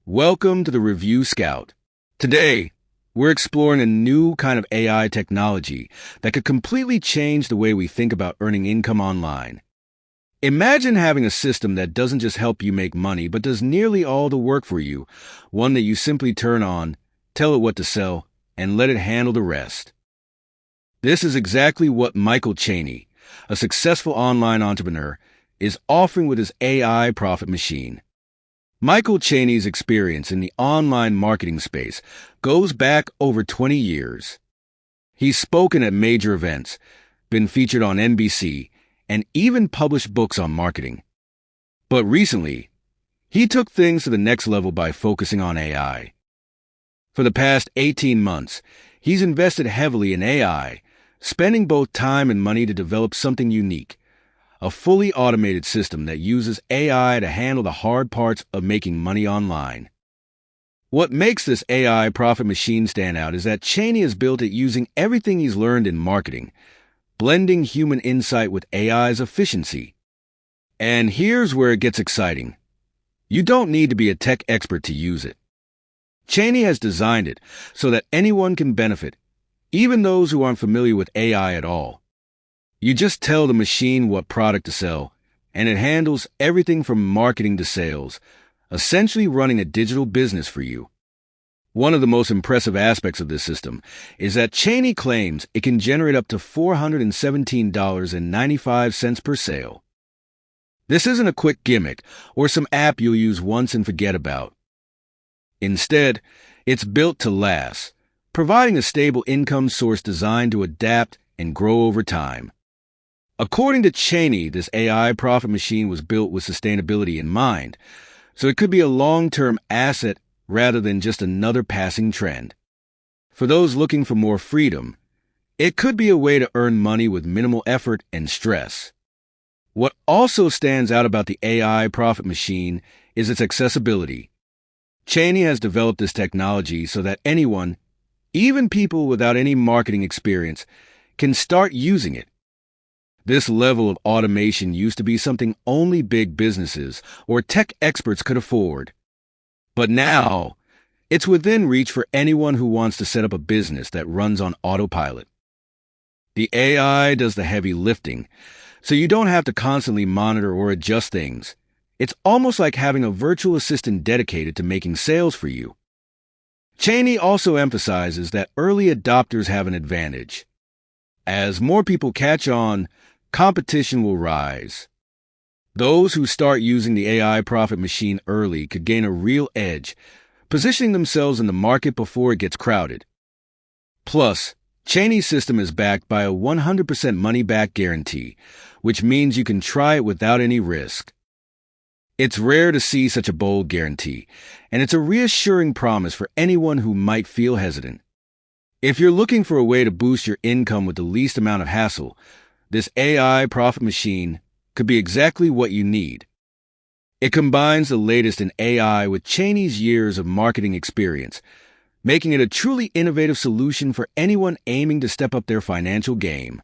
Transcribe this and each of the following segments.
Welcome to the Review Scout. Today, we're exploring a new kind of AI technology that could completely change the way we think about earning income online. Imagine having a system that doesn't just help you make money, but does nearly all the work for you, one that you simply turn on, tell it what to sell, and let it handle the rest. This is exactly what Michael Cheney, a successful online entrepreneur, is offering with his AI profit machine. Michael Cheney's experience in the online marketing space goes back over 20 years. He's spoken at major events, been featured on NBC, and even published books on marketing. But recently, he took things to the next level by focusing on AI. For the past 18 months, he's invested heavily in AI, spending both time and money to develop something unique. A fully automated system that uses AI to handle the hard parts of making money online. What makes this AI profit machine stand out is that Cheney has built it using everything he's learned in marketing, blending human insight with AI's efficiency. And here's where it gets exciting. You don't need to be a tech expert to use it. Cheney has designed it so that anyone can benefit, even those who aren't familiar with AI at all. You just tell the machine what product to sell, and it handles everything from marketing to sales, essentially running a digital business for you. One of the most impressive aspects of this system is that Cheney claims it can generate up to $417.95 per sale. This isn't a quick gimmick or some app you'll use once and forget about. Instead, it's built to last, providing a stable income source designed to adapt and grow over time. According to Cheney, this AI profit machine was built with sustainability in mind, so it could be a long-term asset rather than just another passing trend. For those looking for more freedom, it could be a way to earn money with minimal effort and stress. What also stands out about the AI profit machine is its accessibility. Cheney has developed this technology so that anyone, even people without any marketing experience, can start using it. This level of automation used to be something only big businesses or tech experts could afford. But now, it's within reach for anyone who wants to set up a business that runs on autopilot. The AI does the heavy lifting, so you don't have to constantly monitor or adjust things. It's almost like having a virtual assistant dedicated to making sales for you. Cheney also emphasizes that early adopters have an advantage. As more people catch on, competition will rise. Those who start using the AI profit machine early could gain a real edge, positioning themselves in the market before it gets crowded. Plus, Cheney's system is backed by a 100% money-back guarantee, which means you can try it without any risk. It's rare to see such a bold guarantee, and it's a reassuring promise for anyone who might feel hesitant. If you're looking for a way to boost your income with the least amount of hassle, this AI profit machine could be exactly what you need. It combines the latest in AI with Cheney's years of marketing experience, making it a truly innovative solution for anyone aiming to step up their financial game.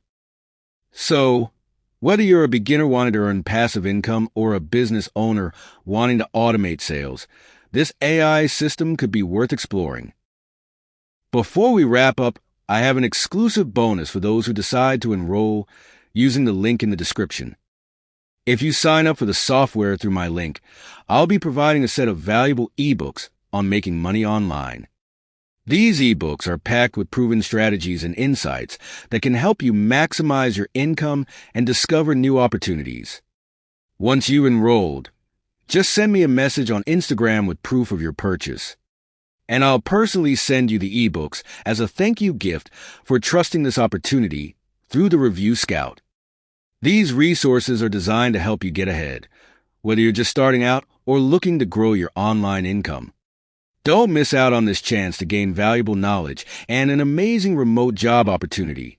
So, whether you're a beginner wanting to earn passive income or a business owner wanting to automate sales, this AI system could be worth exploring. Before we wrap up, I have an exclusive bonus for those who decide to enroll using the link in the description. If you sign up for the software through my link, I'll be providing a set of valuable ebooks on making money online. These ebooks are packed with proven strategies and insights that can help you maximize your income and discover new opportunities. Once you've enrolled, just send me a message on Instagram with proof of your purchase, and I'll personally send you the ebooks as a thank you gift for trusting this opportunity through the Review Scout. These resources are designed to help you get ahead, whether you're just starting out or looking to grow your online income. Don't miss out on this chance to gain valuable knowledge and an amazing remote job opportunity.